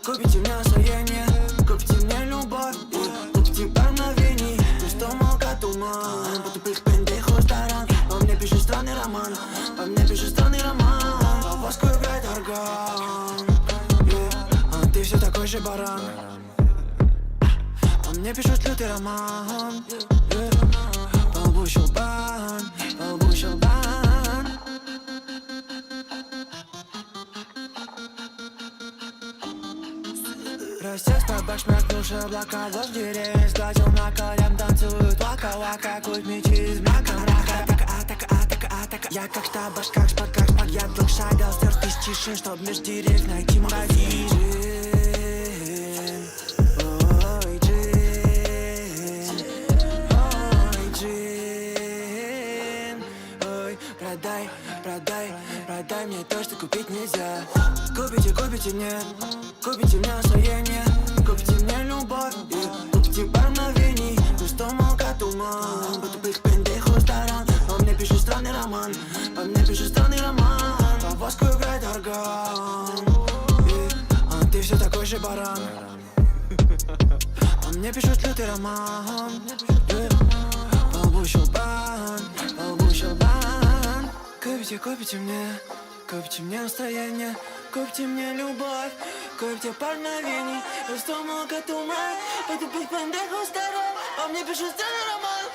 Купите мне настроение, купите мне любовь, купите пару мгновений, пустому туман, по тупых пендейху старан. По мне пишет странный роман, по воску играет орган, а ты все такой же баран. По мне пишут лютый роман, по лбу щелбан. Растет бабак, шмякнувши облака, дождь деревьев сгладил на колям, танцуют вака-вака, куть мечи из мрака. Атака, я как штабаш, как шпак, я вдруг шагал, стерт из тишин, чтоб меж деревьев найти магазин. Ой, джин, ой, продай мне то, что купить нельзя. Купите мне настроение, купите мне любовь, купите пару мгновений, пустому туман, по тупых пендейху старан. По мне пишет странный роман, по воску играет орган, а ты все такой же баран. По мне пишут лютый роман, по лбу щелбан. Купите мне настроение, купите мне любовь, купите пару мгновений, пустому туман, по тупых пендейху старан. По мне пишут странный роман,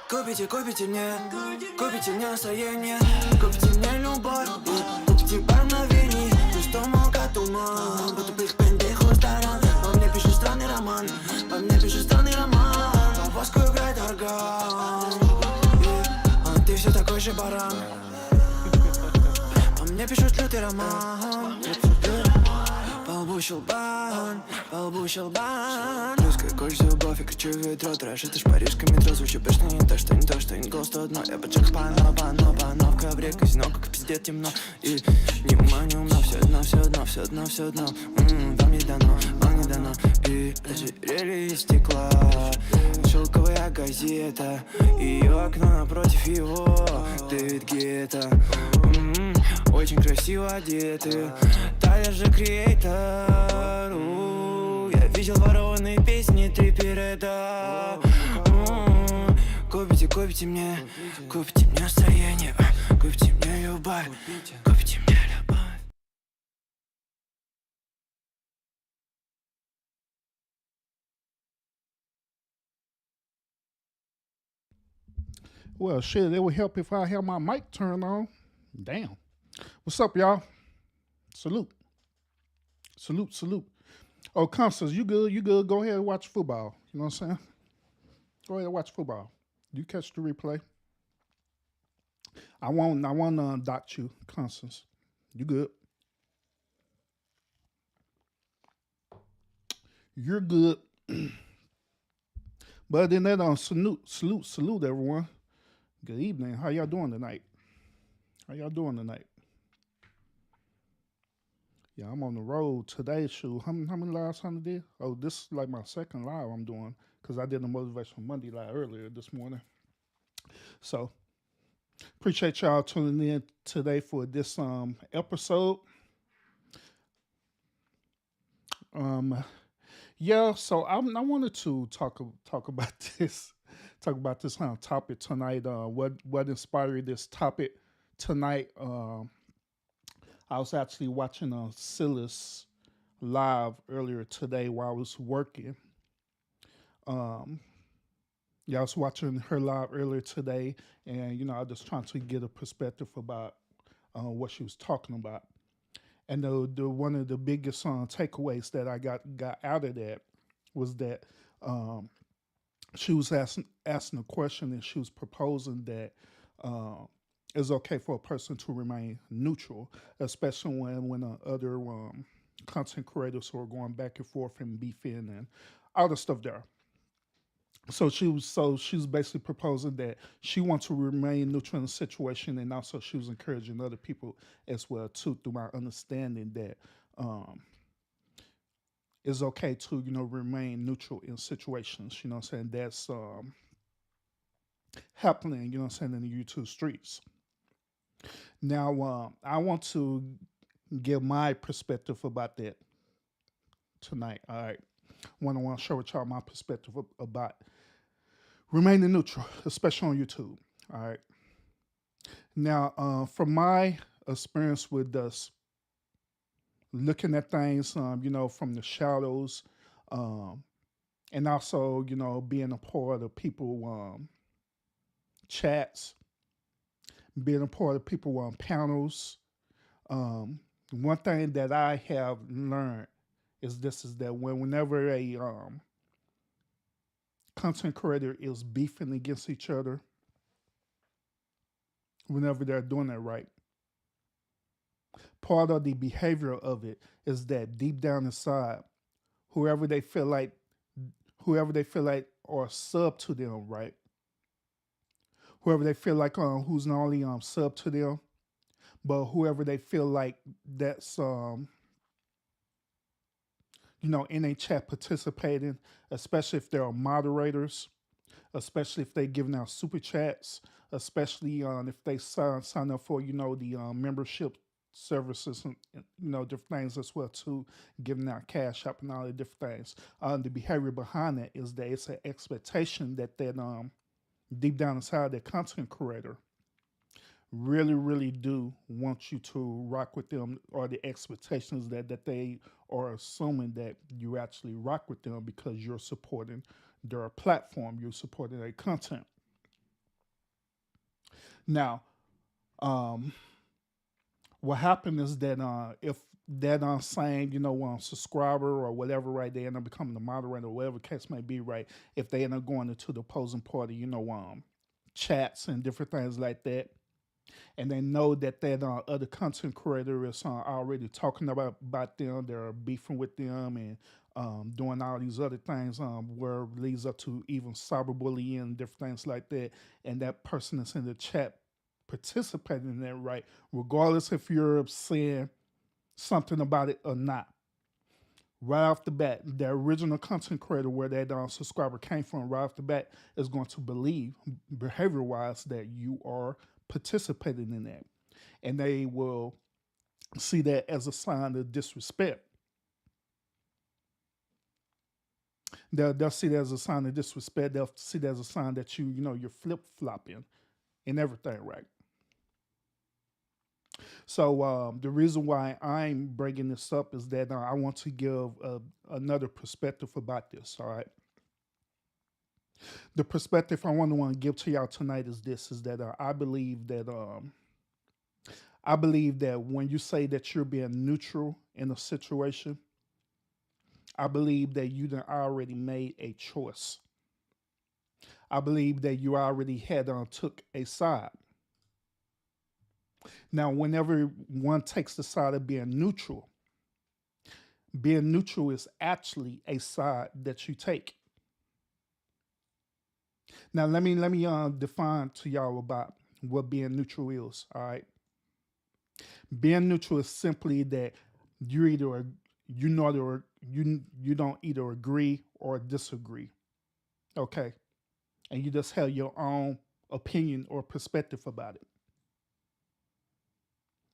Купите мне настроение, купите мне любовь, купите пару мгновений, пустому туман, по тупых пендейху старан. По мне пишут странный роман, по воску играет орган, а ты все такой же баран. По мне пишут лютый роман, по лбу щелбан. Русская кожа, любовь, я кричу ведро, трэш, это ж парижское метро. Звучу бешено, не то, что не голос, то одно. Я поджег пано в ковре, казино, как пиздец темно. И не умно, все одно. Вам не дано, и ожерелье из стекла, шелковая газета, ее окно напротив его, Дэвид Гетта. Очень красиво одеты, талия же креатор. Я видел ворованные песни трипереда. Купите мне настроение, купите мне любовь, купите мне любовь. Well, shit, it would help if I had my mic turned on. Damn. What's up, y'all? Salute. Oh, Constance, you good? Go ahead and watch football. You know what I'm saying? Go ahead and watch football. You catch the replay. I won't dot you, Constance. You good? You're good. But other than that, salute everyone. Good evening. How y'all doing tonight? Yeah, I'm on the road today. Shoot, how many lives I did? Oh, this is like my second live I'm doing because I did the Motivational Monday live earlier this morning. So appreciate y'all tuning in today for this episode. Yeah, so I wanted to talk about this topic tonight. What inspired this topic tonight? I was actually watching Silas live earlier today while I was working. Yeah, I was watching her live earlier today, and I was just trying to get a perspective about what she was talking about. And the one of the biggest takeaways that I got out of that was that she was asking a question, and she was proposing that it's okay for a person to remain neutral, especially when other content creators who are going back and forth and beefing and all the stuff there. So she's basically proposing that she wants to remain neutral in the situation, and also she was encouraging other people as well too, through my understanding that um, it's okay to, remain neutral in situations, you know what I'm saying, that's happening, you know what I'm saying, in the YouTube streets. Now, I want to give my perspective about that tonight. All right. Want to share with y'all my perspective about remaining neutral, especially on YouTube. All right. Now, from my experience with us looking at things, from the shadows, um, and also, being a part of people chats, being a part of people panels. Um, One thing that I have learned is that whenever a content creator is beefing against each other, whenever they're doing it right, part of the behavior of it is that deep down inside, whoever they feel like, whoever they feel like are sub to them, right? Whoever they feel like who's not only sub to them, but whoever they feel like that's in a chat participating, especially if there are moderators, especially if they're giving out super chats, especially if they sign up for the membership services and different things as well too, giving out cash up and all the different things. The behavior behind that is that it's an expectation that deep down inside that content creator really, really do want you to rock with them, or the expectations that they are assuming that you actually rock with them because you're supporting their platform, you're supporting their content. Now, um, what happened is that if that same, subscriber or whatever, right, they end up becoming the moderator, or whatever case may be, right, if they end up going into the opposing party, chats and different things like that, and they know that other content creator is already talking about them, they're beefing with them, and doing all these other things where it leads up to even cyberbullying and different things like that, and that person is in the chat participating in that, right, regardless if you're saying something about it or not. Right off the bat, the original content creator where that subscriber came from, right off the bat, is going to believe, behavior wise, that you are participating in that. And they will see that as a sign of disrespect. They'll see that as a sign of disrespect. They'll see that as a sign that you're flip flopping and everything, right? So the reason why I'm bringing this up is that I want to give another perspective about this. All right, the perspective I want to give to y'all tonight is this: is that I believe that when you say that you're being neutral in a situation, I believe that you done already made a choice. I believe that you already had took a side. Now, whenever one takes the side of being neutral is actually a side that you take. Now, let me define to y'all about what being neutral is. All right, being neutral is simply that you either you not or you don't either agree or disagree. Okay, and you just have your own opinion or perspective about it.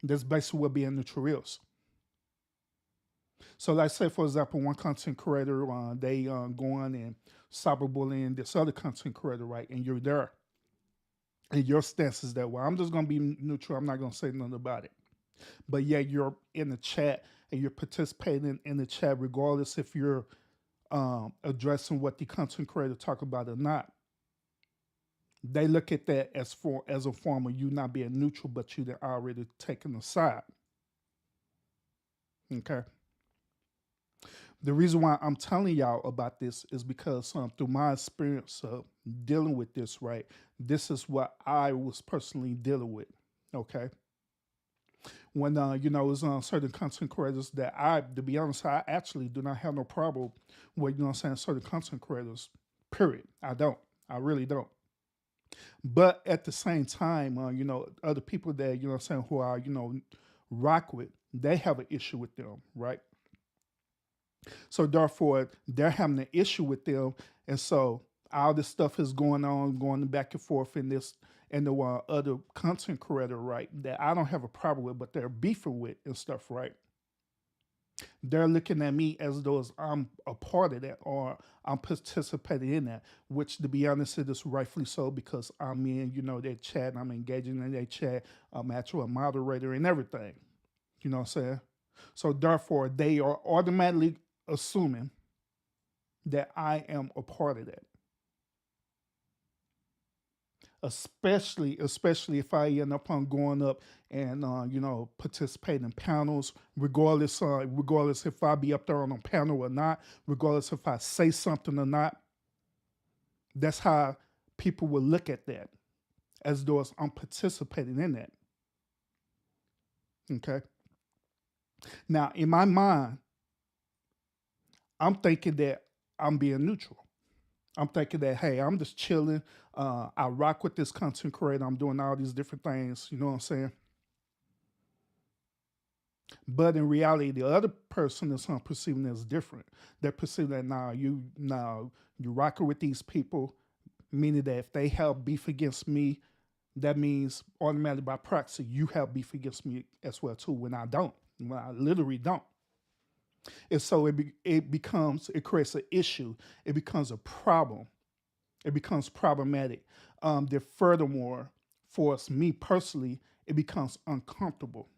That's basically what being neutral is. So, like, say for example, one content creator they go on and cyberbullying this other content creator, right? And you're there, and your stance is that, well, I'm just gonna be neutral. I'm not gonna say nothing about it. But yeah, you're in the chat and you're participating in the chat, regardless if you're addressing what the content creator talk about or not. They look at that as a form of you not being neutral, but you already taken a side. Okay. The reason why I'm telling y'all about this is because through my experience of dealing with this, right, this is what I was personally dealing with. Okay. When it was certain content creators that to be honest, I actually do not have no problem with certain content creators. Period. I don't. I really don't. But at the same time, other people that who I rock with, they have an issue with them, right? So therefore, they're having an issue with them, and so all this stuff is going on, going back and forth in this and the other content creator, right? That I don't have a problem with, but they're beefing with and stuff, right? They're looking at me as though as I'm a part of that or I'm participating in that, which to be honest, it is rightfully so because I'm in, their chat, I'm engaging in their chat, I'm actually a moderator and everything. You know what I'm saying? So therefore, they are automatically assuming that I am a part of that. Especially if I end up on going up and participating in panels, regardless if I be up there on a panel or not, regardless if I say something or not. That's how people will look at that, as though as I'm participating in that. Okay. Now, in my mind, I'm thinking that I'm being neutral. I'm thinking that, hey, I'm just chilling. I rock with this content creator. I'm doing all these different things. You know what I'm saying? But in reality, the other person is perceiving it as different. They're perceiving that now you rocking with these people, meaning that if they have beef against me, that means automatically by proxy you have beef against me as well too. When I don't, when I literally don't. And so it creates an issue. It becomes a problem. It becomes problematic. That furthermore, for us, me personally, it becomes uncomfortable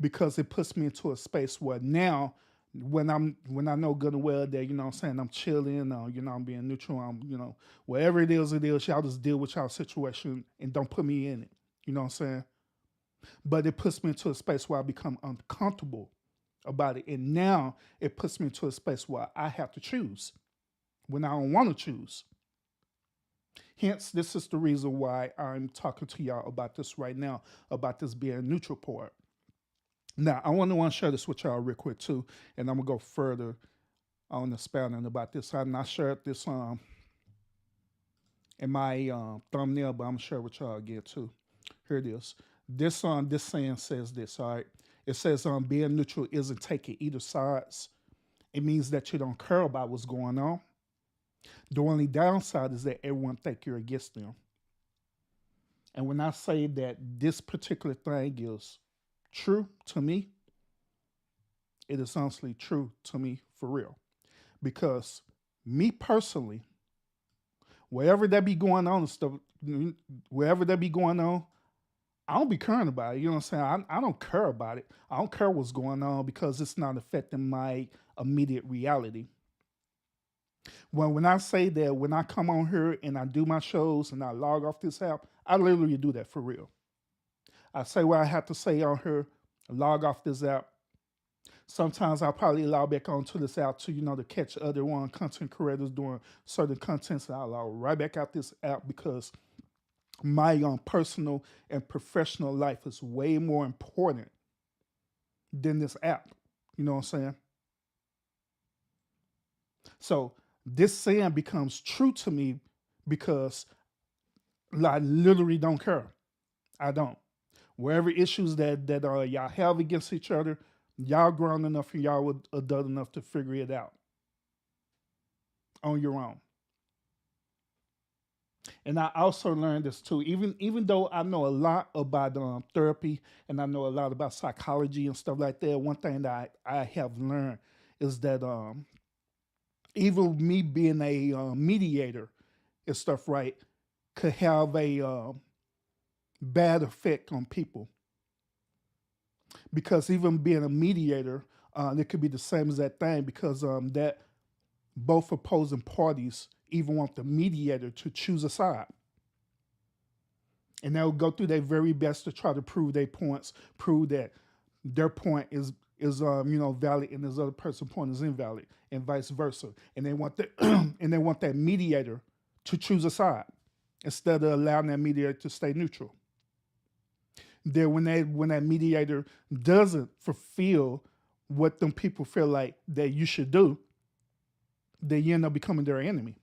because it puts me into a space where now, when I know good and well that what I'm saying, I'm chilling, I'm being neutral, I'm whatever it is, y'all just deal with y'all situation and don't put me in it. You know what I'm saying? But it puts me into a space where I become uncomfortable about it. And now it puts me into a space where I have to choose when I don't want to choose. Hence, this is the reason why I'm talking to y'all about this right now, about this being a neutral part. Now, I want to share this with y'all real quick too, and I'm going to go further on expounding about this. I'm not shared this in my thumbnail, but I'm going to share with y'all again too. Here it is. This saying says this, all right? It says being neutral isn't taking either sides. It means that you don't care about what's going on. The only downside is that everyone think you're against them. And when I say that this particular thing is true to me, it is honestly true to me for real. Because me personally, wherever that be going on and stuff, wherever that be going on, I don't be caring about it. You know what I'm saying? I don't care about it. I don't care what's going on because it's not affecting my immediate reality. When I say that when I come on here and I do my shows and I log off this app, I literally do that for real. I say what I have to say on here, log off this app. Sometimes I'll probably log back onto this app to, to catch other content creators doing certain contents. And I'll log right back out this app because my personal and professional life is way more important than this app. You know what I'm saying? So this saying becomes true to me because I literally don't care. I don't. Wherever issues that y'all have against each other, y'all grown enough and y'all adult enough to figure it out on your own. And I also learned this too. Even though I know a lot about therapy and I know a lot about psychology and stuff like that, one thing that I have learned is that even me being a mediator and stuff, right, could have a bad effect on people. Because even being a mediator, it could be the same as that thing because that both opposing parties even want the mediator to choose a side. And they'll go through their very best to try to prove their points, prove that their point is valid and this other person's point is invalid, and vice versa. And they want that and they want that mediator to choose a side instead of allowing that mediator to stay neutral. Then when that mediator doesn't fulfill what them people feel like that you should do, then you end up becoming their enemy.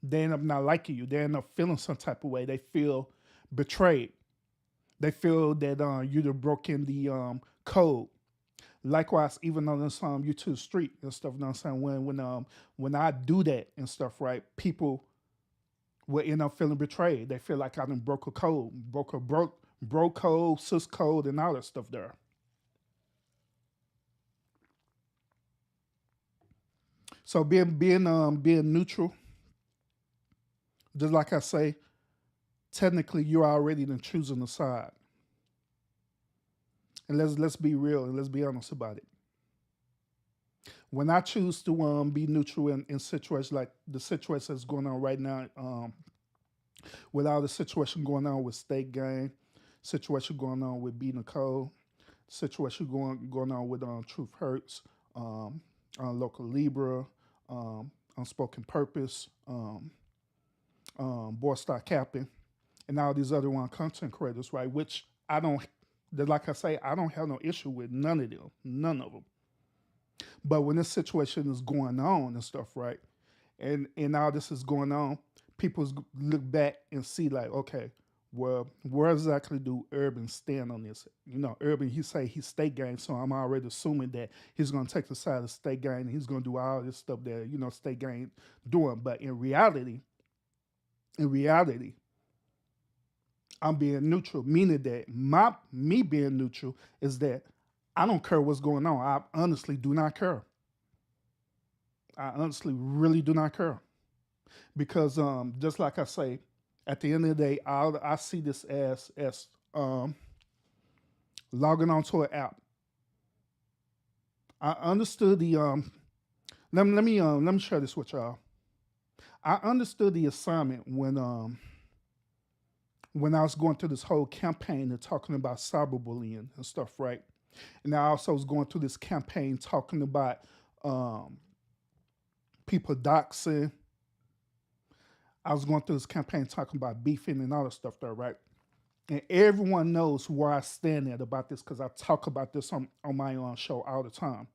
They end up not liking you. They end up feeling some type of way. They feel betrayed. They feel that you've broken the code. Likewise, even on this you to the street and stuff, you know what I'm saying? When I do that and stuff, right, people will end up feeling betrayed. They feel like I done broke a code, broke code, sus code, and all that stuff there. So being neutral, just like I say, technically you're already then choosing a side. And let's be real and let's be honest about it. When I choose to be neutral in situations like the situation that's going on right now, with all the situation going on with State Gang, situation going on with B Nicole, situation going on with Truth Hurts, Local Libra, Unspoken Purpose, Boy Star Captain, and all these other content creators, right? Which I don't, like I say, I don't have no issue with none of them, none of them. But when this situation is going on and stuff, right, and all this is going on, people look back and see like, okay, well, where exactly do Urban stand on this? You know, Urban, he say he's State Gang, so I'm already assuming that he's gonna take the side of State Gang and he's gonna do all this stuff that State Gang doing. But in reality, I'm being neutral, meaning that me being neutral is that I don't care what's going on. I honestly do not care. I honestly really do not care because just like I say, at the end of the day, I see this as logging onto an app. I understood the let me share this with y'all. I understood the assignment when I was going through this whole campaign and talking about cyberbullying and stuff, right? And I also was going through this campaign talking about people doxing. I was going through this campaign talking about beefing and all that stuff there, right? And everyone knows where I stand at about this because I talk about this on my own show all the time.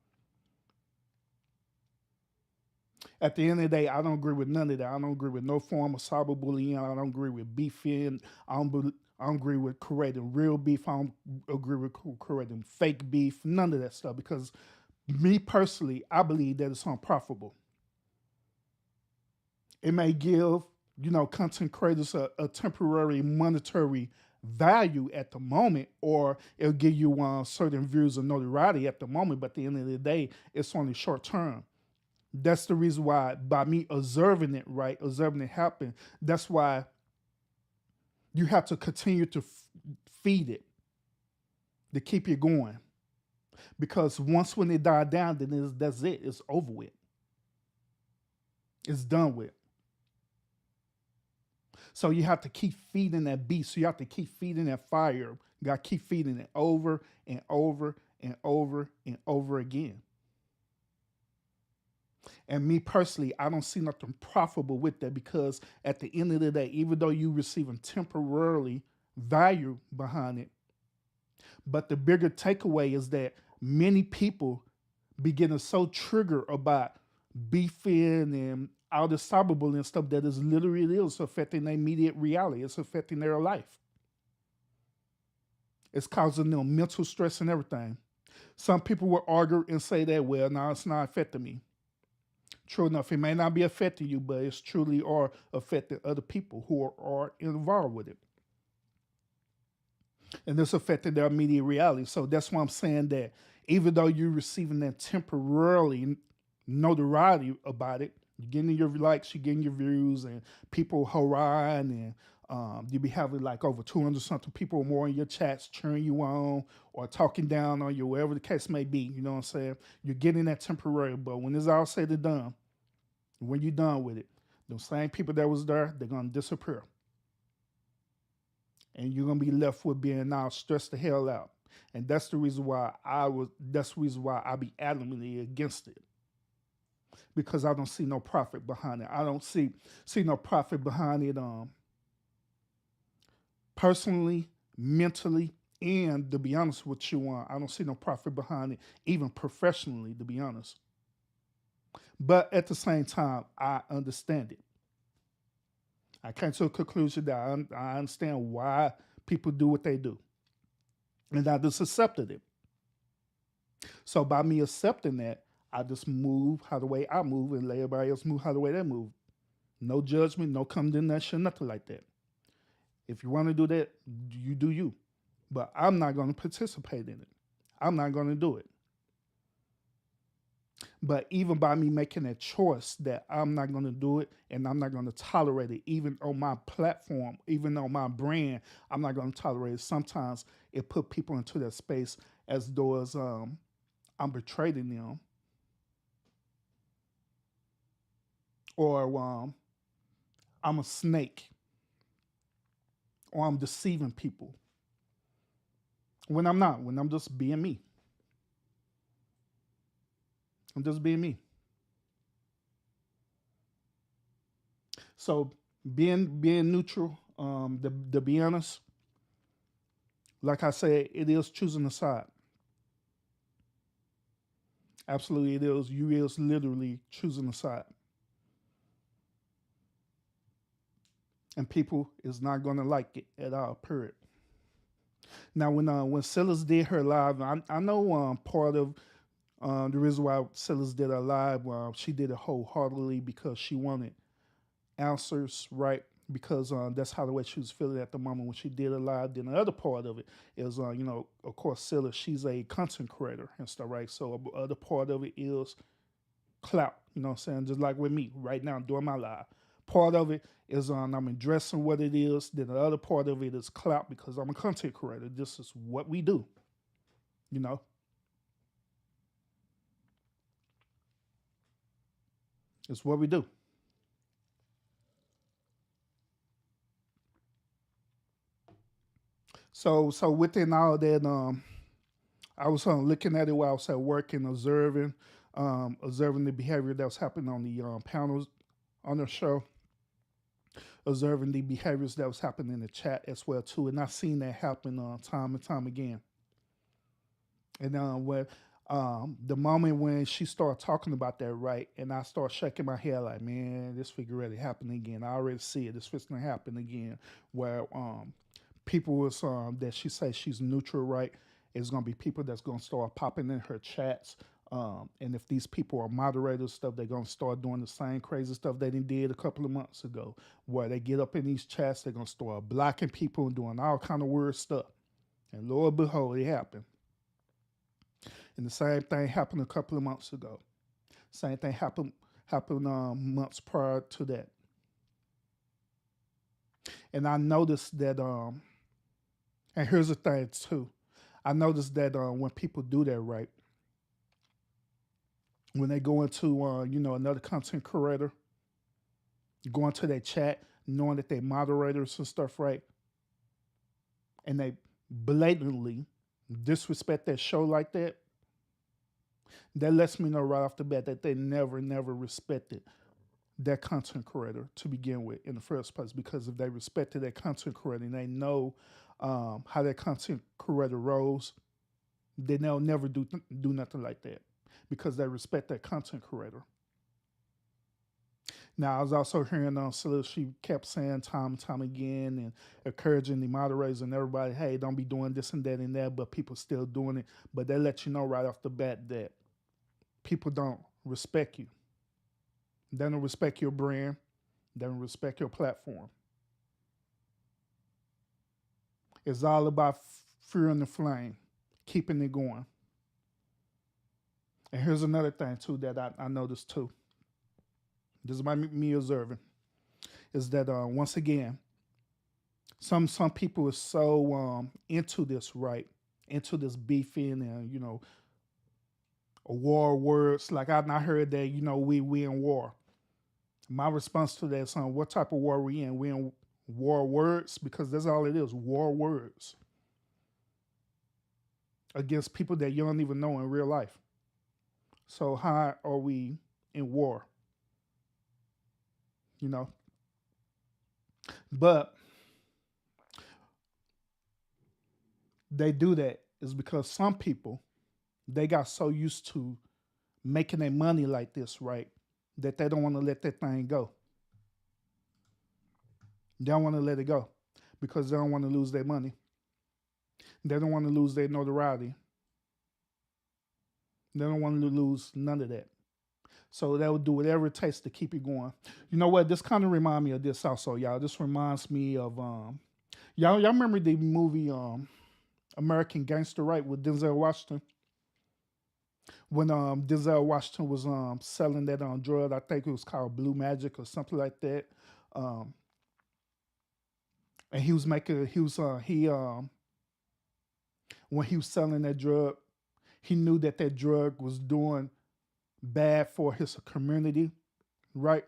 At the end of the day, I don't agree with none of that. I don't agree with no form of cyberbullying. I don't agree with beefing. I don't agree with creating real beef. I don't agree with creating fake beef. None of that stuff because me personally, I believe that it's unprofitable. It may give content creators a temporary monetary value at the moment, or it'll give you certain views of notoriety at the moment. But at the end of the day, it's only short term. That's the reason why, by me observing it, right, observing it happen, that's why you have to continue to feed it to keep it going. Because once when it died down, then that's it. It's over with. It's done with. So you have to keep feeding that beast. So you have to keep feeding that fire. You got to keep feeding it over and over and over and over again. And me personally, I don't see nothing profitable with that because at the end of the day, even though you're receiving temporarily value behind it, but the bigger takeaway is that many people be getting so triggered about beefing and all this cyberbullying stuff that is literally is affecting their immediate reality. It's affecting their life. It's causing them mental stress and everything. Some people will argue and say that, well, no, it's not affecting me. True enough, it may not be affecting you, but it's truly are affecting other people who are involved with it. And it's affecting their immediate reality. So that's why I'm saying that even though you're receiving that temporarily notoriety about it, you're getting your likes, you're getting your views, and people hurrahing, and you be having like over 200 something people or more in your chats cheering you on or talking down on you, whatever the case may be. You know what I'm saying? You're getting that temporary, but when it's all said and done, when you're done with it, the same people that was there, they're gonna disappear, and you're gonna be left with being now stressed the hell out. And that's the reason why That's the reason why I be adamantly against it, because I don't see no profit behind it. I don't see no profit behind it. Personally, mentally, and to be honest with you, I don't see no profit behind it, even professionally, to be honest. But at the same time, I understand it. I came to a conclusion that I understand why people do what they do, and I just accepted it. So by me accepting that, I just move how the way I move and let everybody else move how the way they move. No judgment, no condemnation, nothing like that. If you want to do that, you do you. But I'm not going to participate in it. I'm not going to do it. But even by me making that choice that I'm not going to do it and I'm not going to tolerate it, even on my platform, even on my brand, I'm not going to tolerate it. Sometimes it put people into that space as though as I'm betraying them or I'm a snake or I'm deceiving people when I'm not, when I'm just being me. I'm just being me. So being neutral, to be honest, like I said, it is choosing a side. Absolutely, it is. You is literally choosing a side, and people is not gonna like it at all. Period. Now, when Silas did her live, I know part of the reason why Silas did her live, she did it wholeheartedly because she wanted answers, right? Because that's how the way she was feeling at the moment when she did it live. Then the other part of it is, of course, Scylla, she's a content creator and stuff, right? So the other part of it is clout, you know what I'm saying? Just like with me right now doing my live. Part of it is I'm addressing what it is. Then the other part of it is clout because I'm a content creator. This is what we do, you know? It's what we do. So within all that, I was looking at it while I was at work and observing the behavior that was happening on the panels on the show, observing the behaviors that was happening in the chat as well too, and I've seen that happen time and time again. And when the moment when she started talking about that, right, and I start shaking my head like, man, this figure already happened again. I already see it. This fit's gonna happen again. Where people was that she says she's neutral, right? It's gonna be people that's gonna start popping in her chats. And if these people are moderators stuff, they're gonna start doing the same crazy stuff they did a couple of months ago, where they get up in these chats, they're gonna start blocking people and doing all kind of weird stuff. And Lord behold, it happened. And the same thing happened a couple of months ago. Same thing happened months prior to that. And I noticed that and here's the thing too. I noticed that when people do that, right, when they go into another content creator, go into their chat, knowing that they moderators and stuff, right, and they blatantly disrespect that show like that lets me know right off the bat that they never respected that content creator to begin with in the first place. Because if they respected that content creator and they know how that content creator rolls, then they'll never do nothing like that because they respect that content creator. Now, I was also hearing so she kept saying time and time again and encouraging the moderators and everybody, hey, don't be doing this and that and that, but people still doing it. But they let you know right off the bat that people don't respect you. They don't respect your brand. They don't respect your platform. It's all about fueling the flame, keeping it going. And here's another thing too that I noticed too. This is by me observing, is that once again, some people are so into this, right, into this beefing and a war words. Like I heard that we in war. My response to that is, what type of war we in? We in war words because that's all it is, war words against people that you don't even know in real life. So how are we in war? You know, but they do that is because some people they got so used to making their money like this, right, that they don't want to let that thing go. They don't want to let it go because they don't want to lose their money. They don't want to lose their notoriety. They don't want to lose none of that. So they will do whatever it takes to keep it going. You know what? This kind of remind me of this also, y'all. This reminds me of y'all remember the movie American Gangster, right, with Denzel Washington? When Denzel Washington was selling that drug, I think it was called Blue Magic or something like that. Um, and he was making he when he was selling that drug, he knew that that drug was doing bad for his community, right?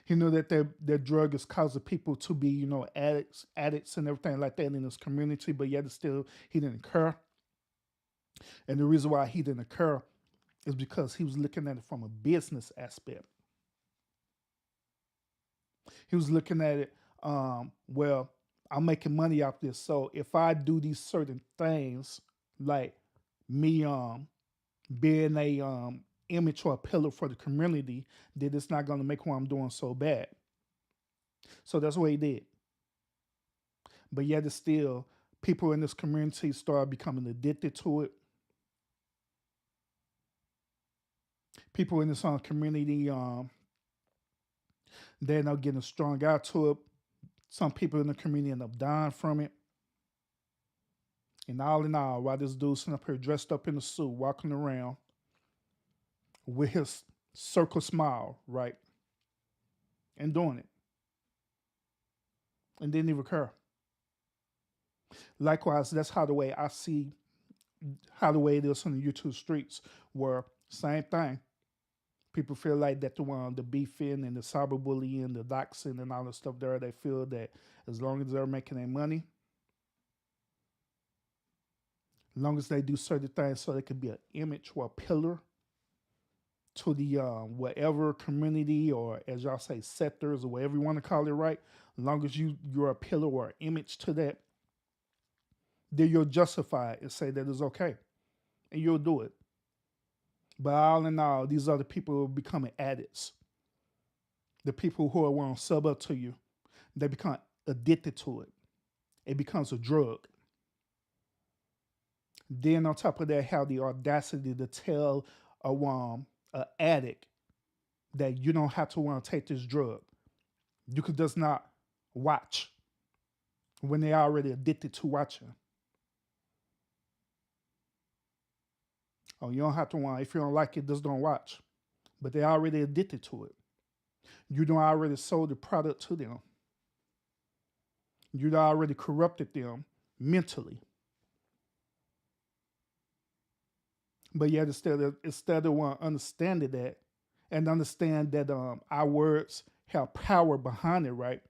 He knew that that drug is causing people to be, addicts and everything like that in his community, but yet still he didn't care. And the reason why he didn't care is because he was looking at it from a business aspect. He was looking at it, well, I'm making money off this. So if I do these certain things, like me being a image or a pillar for the community, that it's not gonna make what I'm doing so bad. So that's what he did. But yet it's still people in this community start becoming addicted to it. People in this community, they end up getting strung out to it. Some people in the community end up dying from it. And all in all, while this dude sitting up here dressed up in a suit, walking around with his circle smile, right, and doing it, and didn't even care. Likewise, that's how the way I see how the way it is on the YouTube streets, where same thing. People feel like that the beefing and the cyberbullying, the doxing and all the stuff there, they feel that as long as they're making their money, as long as they do certain things so they can be an image or a pillar to the whatever community, or as y'all say, sectors, or whatever you want to call it, right? As long as you're a pillar or an image to that, then you'll justify it and say that it's okay, and you'll do it. But all in all, these other people are becoming addicts. The people who are want to sub up to you, they become addicted to it. It becomes a drug. Then on top of that, have the audacity to tell a addict that you don't have to want to take this drug. You could just not watch when they're already addicted to watching. Oh, you don't have to want. If you don't like it, just don't watch. But they're already addicted to it. You don't already sold the product to them. You already corrupted them mentally. But yet instead of understanding that and understand that our words have power behind it, right?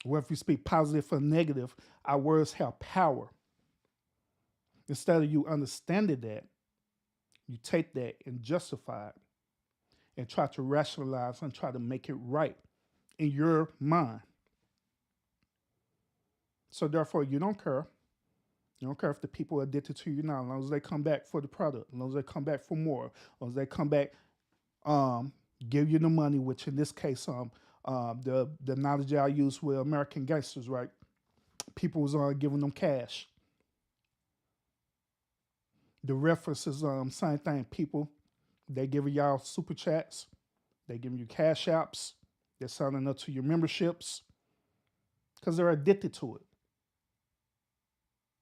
Whether you speak positive or negative, our words have power. Instead of you understanding that, you take that and justify it and try to rationalize and try to make it right in your mind. So therefore, you don't care. You don't care if the people are addicted to you now, as long as they come back for the product, as long as they come back for more, as long as they come back, give you the money, which in this case, the knowledge I use with American Gangsters, right? People was giving them cash. The references, same thing. People, they giving y'all super chats, they giving you cash apps, they're signing up to your memberships because they're addicted to it.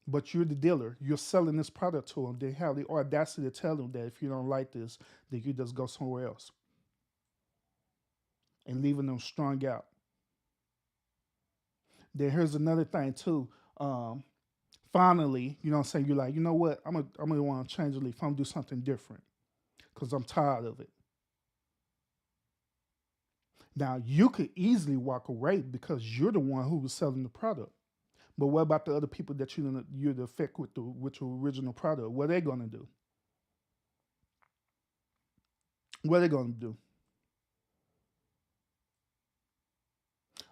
But you're the dealer. You're selling this product to them. They have the audacity to tell them that if you don't like this, then you just go somewhere else, and leaving them strung out. Then here's another thing too. Finally, you know what I'm saying? You're like, you know what? I'm gonna want to change the leaf. I'm gonna do something different because I'm tired of it. Now you could easily walk away because you're the one who was selling the product. But what about the other people that you're the effect with your original product? What are they gonna do? What are they gonna do?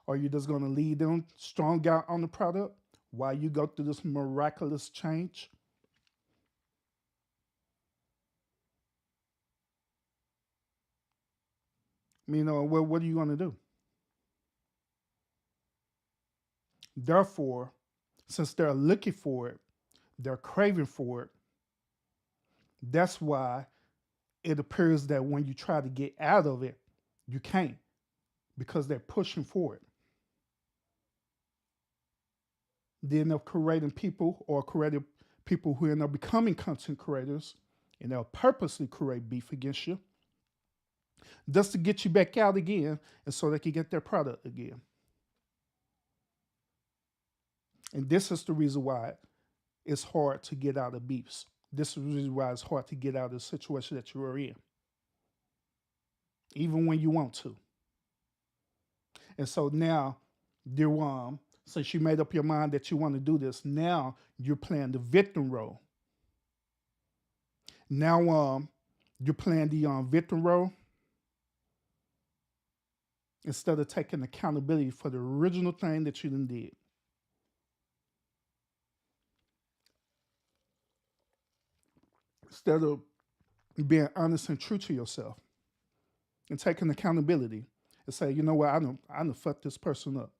Are you just gonna leave them strung out on the product while you go through this miraculous change? You know, what are you gonna do? Therefore, since they're looking for it, they're craving for it. That's why it appears that when you try to get out of it, you can't because they're pushing for it. They end up creating people or creating people who end up becoming content creators and they'll purposely create beef against you just to get you back out again and so they can get their product again. And this is the reason why it's hard to get out of beefs. This is the reason why it's hard to get out of the situation that you are in, even when you want to. And so now, dear Wom, since you made up your mind that you want to do this, now you're playing the victim role. Now you're playing the victim role instead of taking accountability for the original thing that you done did. Instead of being honest and true to yourself and taking accountability and say, you know what, I done fucked this person up.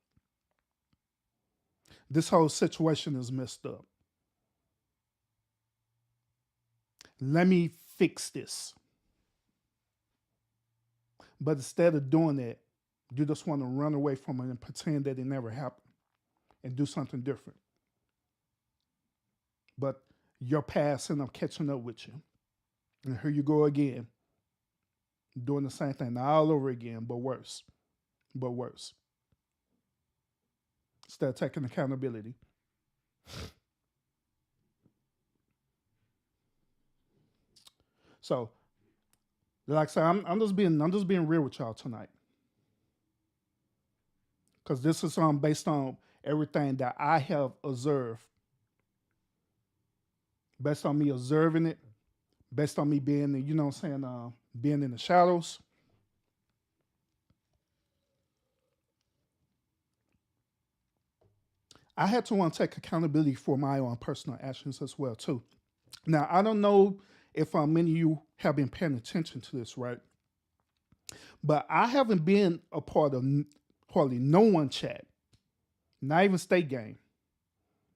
This whole situation is messed up. Let me fix this. But instead of doing that, you just want to run away from it and pretend that it never happened and do something different. But your past end up catching up with you. And here you go again, doing the same thing all over again, but worse. But worse. Instead of taking accountability. So, like I said, I'm just being real with y'all tonight. Because this is based on everything that I have observed. Based on me observing it, based on me being, you know what I'm saying, being in the shadows. I had to want to take accountability for my own personal actions as well too. Now I don't know if many of you have been paying attention to this, right? But I haven't been a part of hardly no one chat, not even State Game.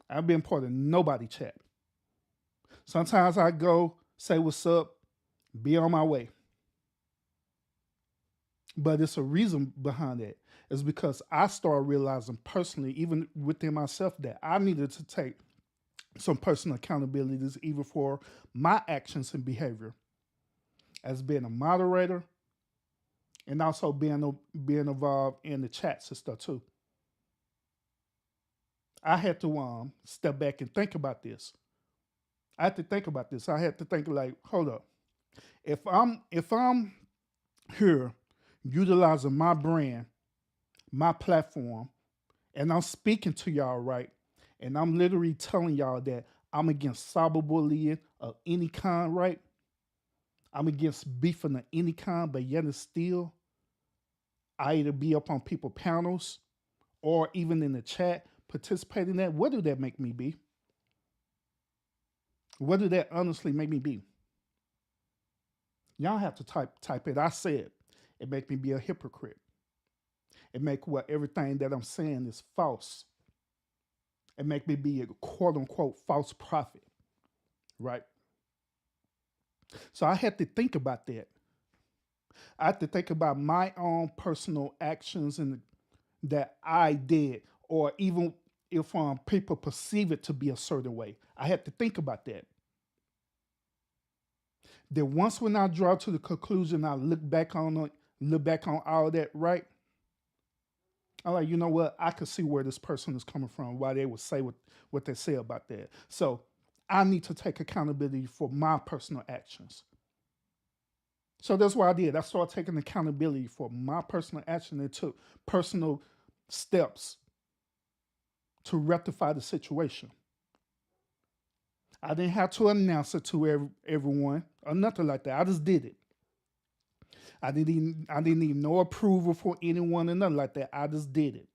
I've been part of nobody chat. Sometimes I go say what's up, be on my way. But it's a reason behind that. It's because I started realizing personally, even within myself, that I needed to take some personal accountabilities even for my actions and behavior as being a moderator and also being involved in the chats and stuff too. I had to step back and think about this. I had to think about this. I had to think like, hold up. If I'm here utilizing my brand, my platform, and I'm speaking to y'all right, and I'm literally telling y'all that I'm against cyberbullying of any kind, right? I'm against beefing of any kind, but yet and still, I either be up on people panels or even in the chat participating in that. What do that make me be? What do that honestly make me be? Y'all have to type it. I said it make me be a hypocrite. It make what everything that I'm saying is false. It make me be a quote unquote false prophet, right? So I had to think about that. I had to think about my own personal actions and that I did, or even if people perceive it to be a certain way. I had to think about that. Then once when I draw to the conclusion, I look back on all that, right? I'm like, you know what? I could see where this person is coming from, why they would say what they say about that. So I need to take accountability for my personal actions. So that's what I did. I started taking accountability for my personal action and took personal steps to rectify the situation. I didn't have to announce it to everyone or nothing like that. I just did it. I didn't need no approval for anyone or nothing like that. I just did it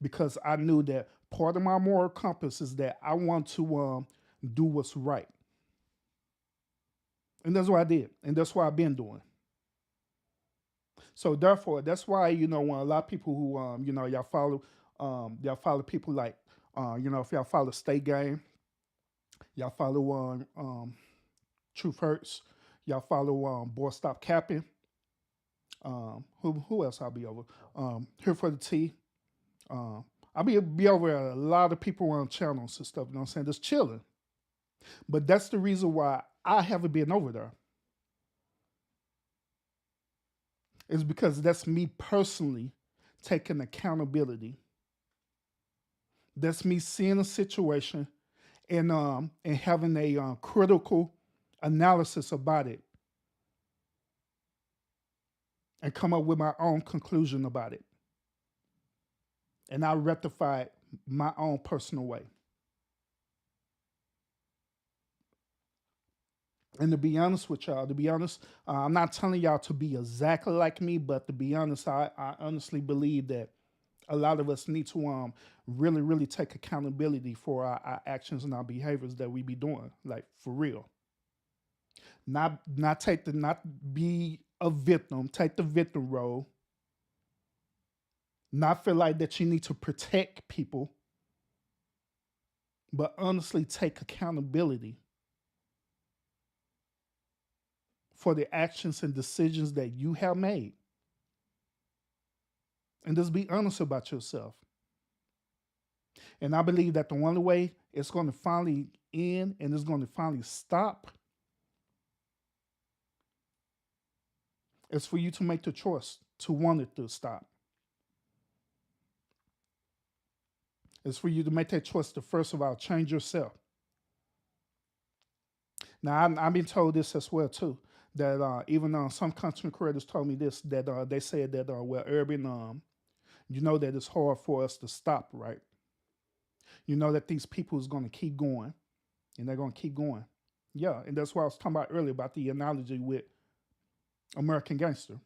because I knew that part of my moral compass is that I want to do what's right, and that's what I did, and that's what I've been doing. So therefore, that's why when a lot of people who y'all follow people like if y'all follow State Game, y'all follow Truth Hurts. Y'all follow Boy Stop Capping. Who else I'll be over? Here for the Tea. I'll be over a lot of people on channels and stuff, you know what I'm saying? Just chilling. But that's the reason why I haven't been over there. It's because that's me personally taking accountability. That's me seeing a situation and having a critical analysis about it and come up with my own conclusion about it. And I rectify it my own personal way. And to be honest with y'all, I'm not telling y'all to be exactly like me, but to be honest, I honestly believe that a lot of us need to really, really take accountability for our actions and our behaviors that we be doing, like for real. Not be a victim, take the victim role, not feel like that you need to protect people, but honestly take accountability for the actions and decisions that you have made. And just be honest about yourself. And I believe that the only way it's going to finally end and it's going to finally stop is for you to make the choice to want it to stop. It's for you to make that choice to, first of all, change yourself. Now, I've been told this as well, too, that even some content creators told me this, that they said that, well, Urban, you know that it's hard for us to stop, right? You know that these people is going to keep going, and they're going to keep going. Yeah, and that's what I was talking about earlier about the analogy with American Gangster.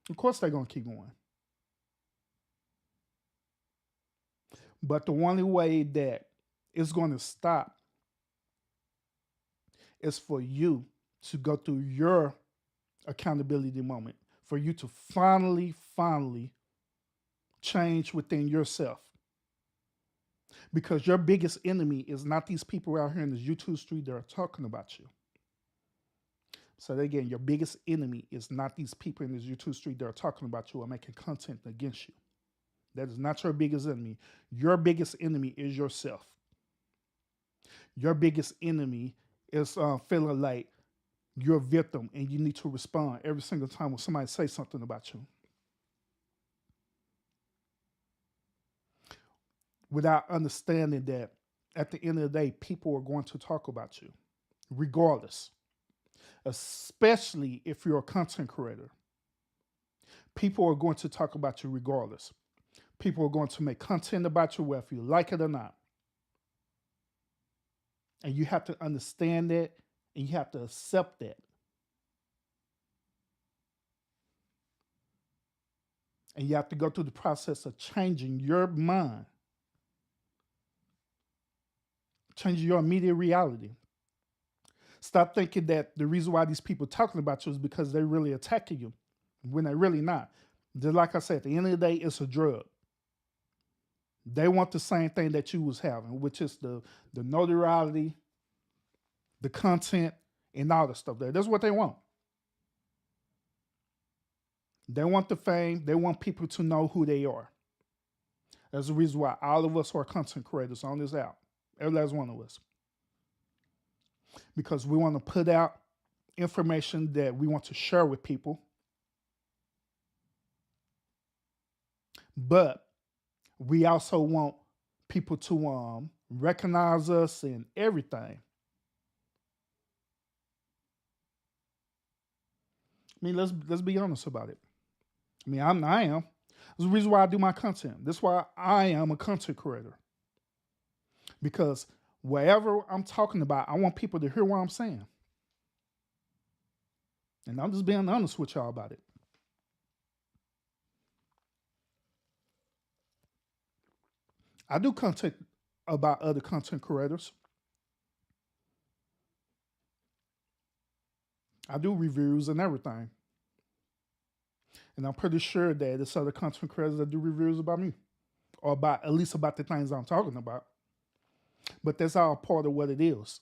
Of course they're going to keep going. But the only way that it's going to stop is for you to go through your accountability moment, for you to finally change within yourself. Because your biggest enemy is not these people out here in this YouTube street that are talking about you. So again, your biggest enemy is not these people in this YouTube street that are talking about you or making content against you. That is not your biggest enemy. Your biggest enemy is yourself. Your biggest enemy is feeling like you're a victim and you need to respond every single time when somebody says something about you. Without understanding that at the end of the day, people are going to talk about you, regardless. Especially if you're a content creator. People are going to talk about you regardless. People are going to make content about you, whether you like it or not. And you have to understand that and you have to accept that. And you have to go through the process of changing your mind, changing your immediate reality. Stop thinking that the reason why these people talking about you is because they're really attacking you, when they're really not. Just like I said, at the end of the day, it's a drug. They want the same thing that you was having, which is the notoriety, the content, and all the stuff there. That's what they want. They want the fame. They want people to know who they are. That's the reason why all of us are content creators on this app. Every last one of us. Because we want to put out information that we want to share with people. But we also want people to recognize us and everything. I mean, let's be honest about it. I mean, I am. That's the reason why I do my content. That's why I am a content creator. Because wherever I'm talking about, I want people to hear what I'm saying. And I'm just being honest with y'all about it. I do content about other content creators. I do reviews and everything. And I'm pretty sure that there's other content creators that do reviews about me. Or about at least about the things I'm talking about. But that's all part of what it is.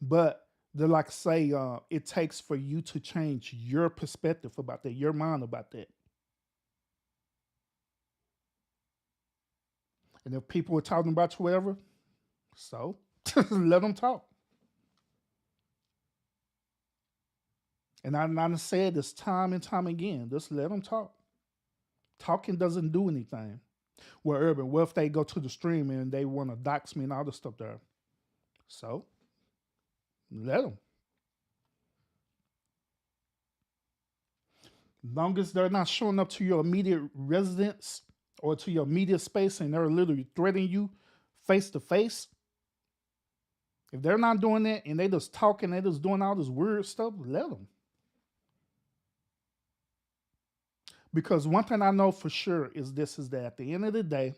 But they like say it takes for you to change your perspective about that, your mind about that. And if people are talking about you, whatever, so let them talk. And I said this time and time again. Just let them talk. Talking doesn't do anything. Well, Urban, what if they go to the stream and they want to dox me and all this stuff there? So let them. Long as they're not showing up to your immediate residence or to your immediate space and they're literally threatening you face to face, if they're not doing that and they just talking, they just doing all this weird stuff, let them. Because one thing I know for sure is this is that at the end of the day,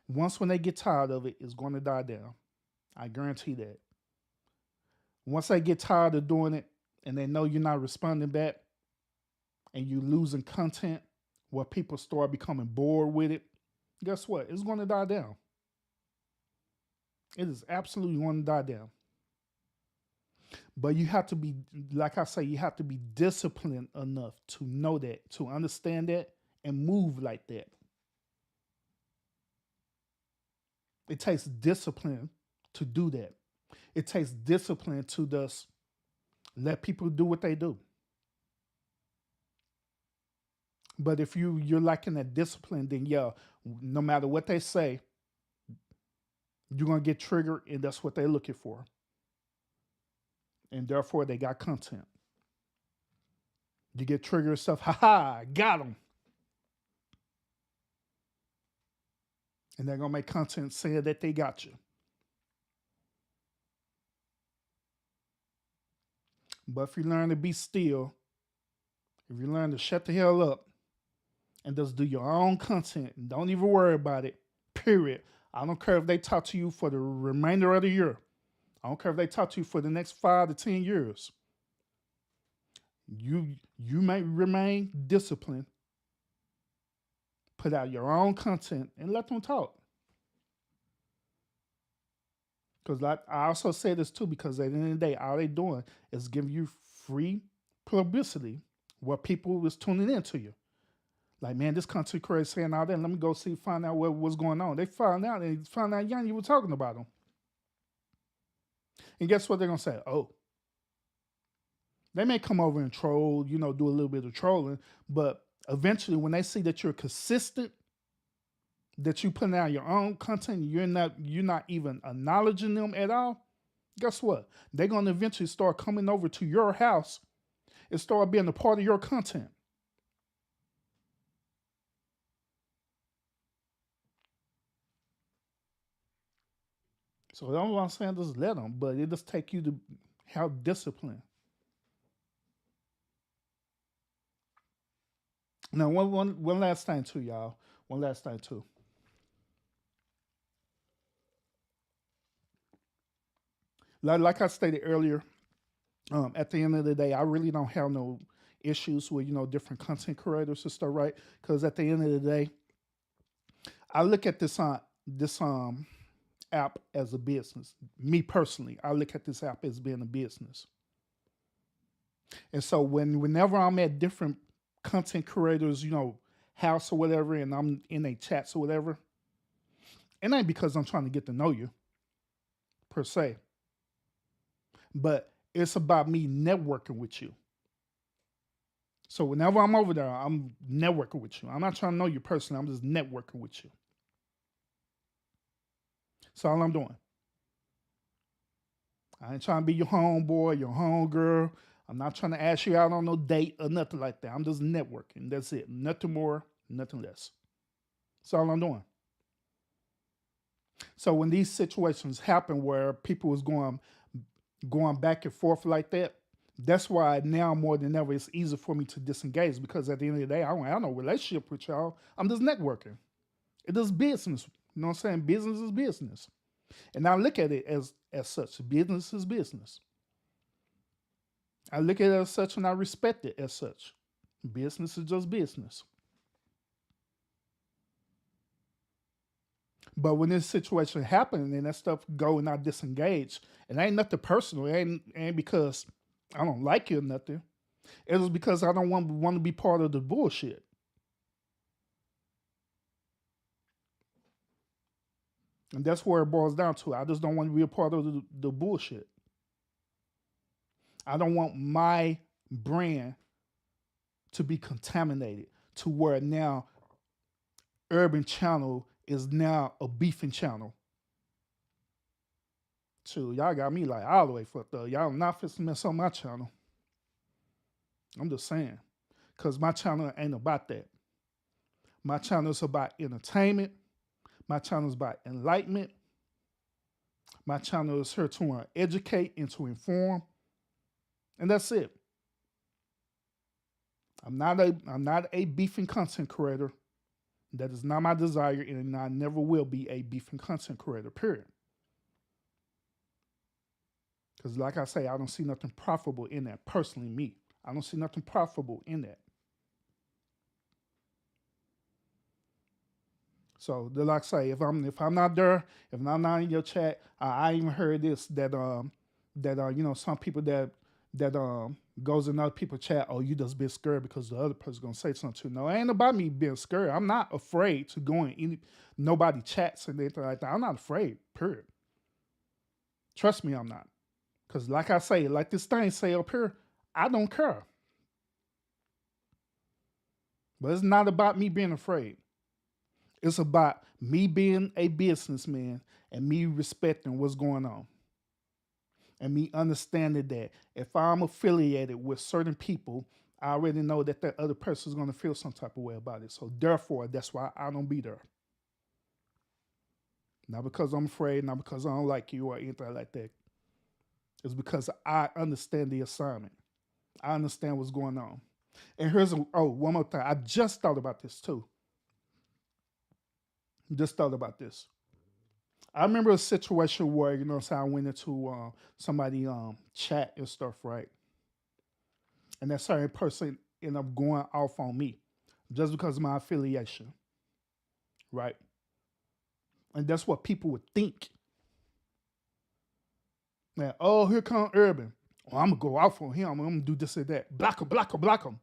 once when they get tired of it, it's going to die down. I guarantee that. Once they get tired of doing it and they know you're not responding back and you losing content where people start becoming bored with it, guess what? It's going to die down. It is absolutely going to die down. But you have to be, like I say, you have to be disciplined enough to know that, to understand that, and move like that. It takes discipline to do that. It takes discipline to just let people do what they do. But if you're lacking that discipline, then yeah, no matter what they say, you're gonna get triggered, and that's what they're looking for. And therefore, they got content. You get triggered and stuff. Ha ha! Got them. And they're gonna make content saying that they got you. But if you learn to be still, if you learn to shut the hell up and just do your own content and don't even worry about it, period. I don't care if they talk to you for the remainder of the year. I don't care if they talk to you for the next 5 to 10 years. You may remain disciplined, put out your own content, and let them talk. Because like I also say this too, because at the end of the day, all they doing is giving you free publicity where people is tuning into you. Like, man, this country creator saying all that. Let me go see, find out what's going on. They found out, young, you were talking about them. And guess what they're gonna say? Oh, they may come over and troll, do a little bit of trolling, but eventually, when they see that you're consistent, that you putting out your own content, you're not even acknowledging them at all. Guess what? They're gonna eventually start coming over to your house and start being a part of your content. So that's what I'm saying, just let them, but it just take you to have discipline. Now, one last thing too, y'all. One last thing too. Like I stated earlier, at the end of the day, I really don't have no issues with different content creators and stuff, right? Because at the end of the day, I look at this app as a business. Me personally, I look at this app as being a business. And so whenever I'm at different content creators, house or whatever, and I'm in a chats or whatever, it ain't because I'm trying to get to know you per se, but it's about me networking with you. So whenever I'm over there, I'm networking with you. I'm not trying to know you personally. I'm just networking with you. That's all I'm doing. I ain't trying to be your homeboy, your homegirl. I'm not trying to ask you out on no date or nothing like that. I'm just networking. That's it. Nothing more, nothing less. That's all I'm doing. So when these situations happen where people is going back and forth like that, that's why now more than ever it's easier for me to disengage, because at the end of the day, I don't have no relationship with y'all. I'm just networking. It is business. You know what I'm saying? Business is business. And I look at it as such. Business is business. I look at it as such and I respect it as such. Business is just business. But when this situation happened and that stuff go and I disengage, it ain't nothing personal. It ain't because I don't like you or nothing. It was because I don't want to be part of the bullshit. And that's where it boils down to. I just don't want to be a part of the bullshit. I don't want my brand to be contaminated to where now Urban Channel is now a beefing channel. So y'all got me like all the way fucked up. Y'all not fixing to mess on my channel. I'm just saying. Because my channel ain't about that. My channel is about entertainment. My channel is about enlightenment. My channel is here to educate and to inform. And that's it. I'm not a beefing content creator. That is not my desire, and I never will be a beefing content creator, period. Because like I say, I don't see nothing profitable in that. Personally, me. I don't see nothing profitable in that. So like I say, if I'm not there, if I'm not in your chat, I even heard this that some people that goes in other people's chat, oh, you just been scared because the other person's gonna say something too. No, it ain't about me being scared. I'm not afraid to go in nobody chats and anything like that. I'm not afraid, period. Trust me, I'm not. Because like I say, like this thing say up here, I don't care. But it's not about me being afraid. It's about me being a businessman and me respecting what's going on. And me understanding that if I'm affiliated with certain people, I already know that that other person is going to feel some type of way about it. So therefore, that's why I don't be there. Not because I'm afraid, not because I don't like you or anything like that. It's because I understand the assignment. I understand what's going on. And here's one more thing. I just thought about this too. Just thought about this. I remember a situation where, I went into somebody chat and stuff, right? And that certain person ended up going off on me just because of my affiliation, right? And that's what people would think. Now, oh, here come Urban. Oh, I'm going to go off on him. I'm going to do this and that. Block him, block him, block him.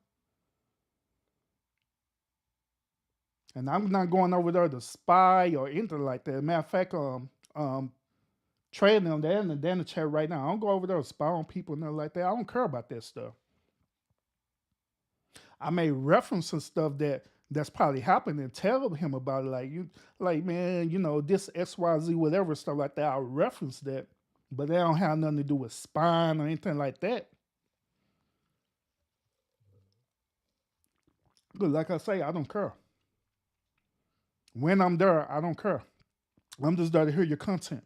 And I'm not going over there to spy or anything like that. Matter of fact, trading them there in the chat right now. I don't go over there to spy on people and nothing like that. I don't care about that stuff. I may reference some stuff that's probably happened and tell him about it. Man, this XYZ, whatever stuff like that. I'll reference that. But they don't have nothing to do with spying or anything like that. But like I say, I don't care. When I'm there, I don't care. I'm just there to hear your content.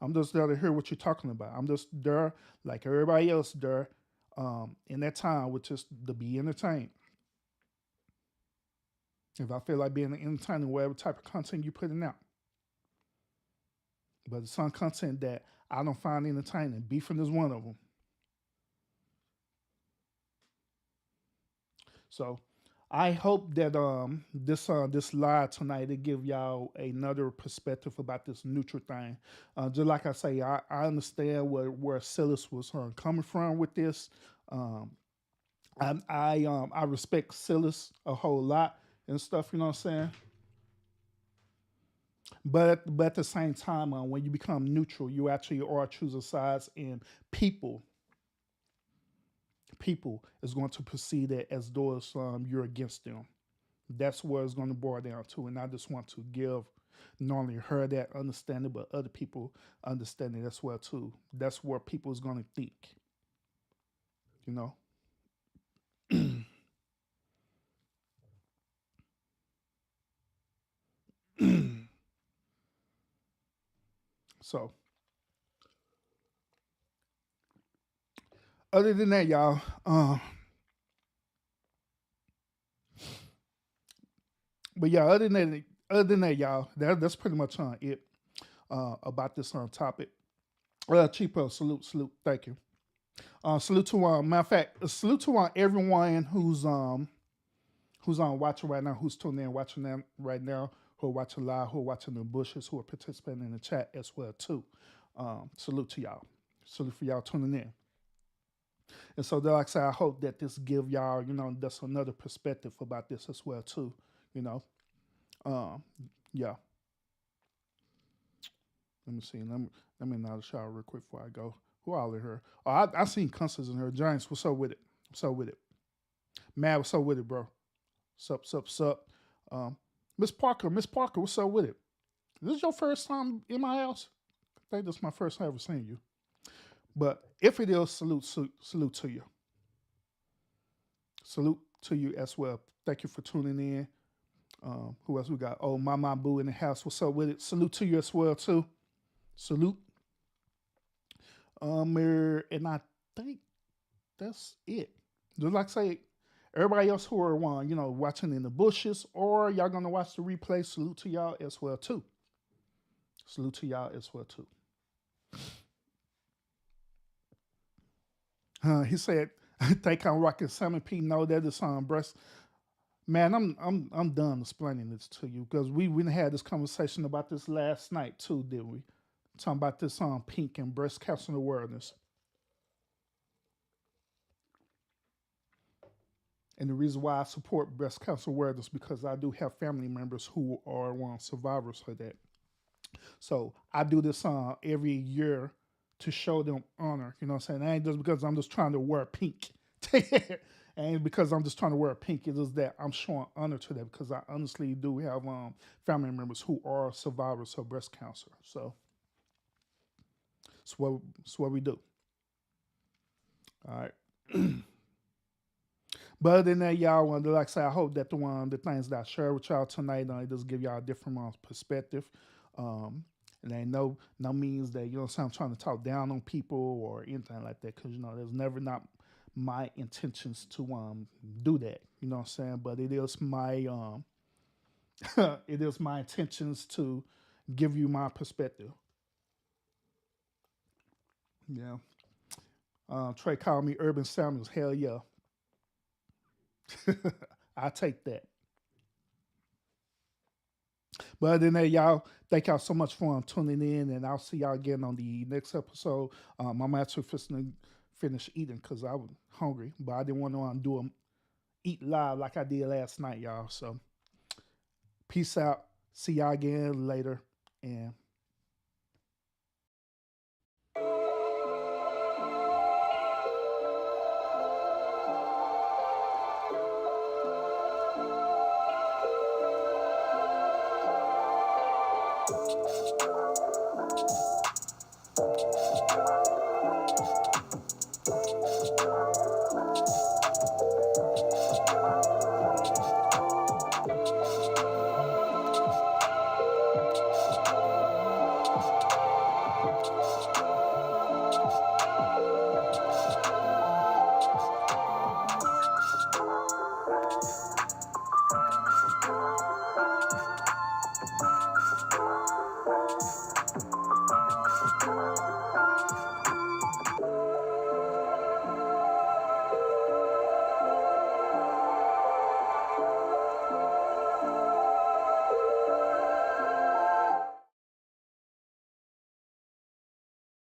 I'm just there to hear what you're talking about. I'm just there, like everybody else there, in that time, which is to be entertained. If I feel like being entertaining, whatever type of content you're putting out. But it's some content that I don't find entertaining. Beefing is one of them. So I hope that this live tonight to give y'all another perspective about this neutral thing. Just like I say, I understand where Silas was coming from with this. I respect Silas a whole lot and stuff. You know what I'm saying? But at the same time, when you become neutral, you actually are choosing sides, and people is going to perceive it as though you're against them. That's what it's going to boil down to. And I just want to give not only her that understanding, but other people understanding as well too. That's what people is going to think. You know. So, other than that, y'all, but yeah, other than that, y'all, that's pretty much it about this topic. Cheapo, salute, thank you. Salute to matter of fact, salute to everyone who's on watching right now, who's tuning in watching them right now, who are watching live, who are watching the bushes, who are participating in the chat as well too. Salute to y'all. Salute for y'all tuning in. And so, like I said, I hope that this give y'all, that's another perspective about this as well too. You know, um, yeah. Let me see. Let me now shower real quick before I go. Who all in here? Oh, I seen Constance in here. Giants, what's up with it? What's up with it? Matt, what's up with it, bro? Sup. Miss Parker, what's up with it? This is your first time in my house? I think this is my first time ever seeing you. But if it is, salute to you. Salute to you as well. Thank you for tuning in. Who else we got? Oh, Mama Boo in the house. What's up with it? Salute to you as well too. Salute. And I think that's it. Just like I say, everybody else who are watching in the bushes or y'all gonna watch the replay, salute to y'all as well too. Salute to y'all as well too. He said, "I think I'm rocking Salmon P. No, that is breast." Man, I'm done explaining this to you because we had this conversation about this last night too, didn't we? Talking about this pink and breast cancer awareness. And the reason why I support breast cancer awareness because I do have family members who are survivors of that. So I do this every year to show them honor. You know what I'm saying? It ain't just because I'm just trying to wear pink. And because I'm just trying to wear pink, it is that I'm showing honor to that because I honestly do have family members who are survivors of breast cancer. So it's what we do. All right. But other than that, y'all, like I said, I hope that the things that I share with y'all tonight, it just give y'all a different perspective. And ain't no means that, I'm trying to talk down on people or anything like that. Because, there's never not my intentions to do that. You know what I'm saying? But it is my it is my intentions to give you my perspective. Yeah. Trey called me Urban Samuels. Hell yeah. I take that. But other than that, y'all, thank y'all so much for tuning in, and I'll see y'all again on the next episode. I'm actually finish eating because I was hungry, but I didn't want to eat live like I did last night, y'all. So, peace out. See y'all again later, and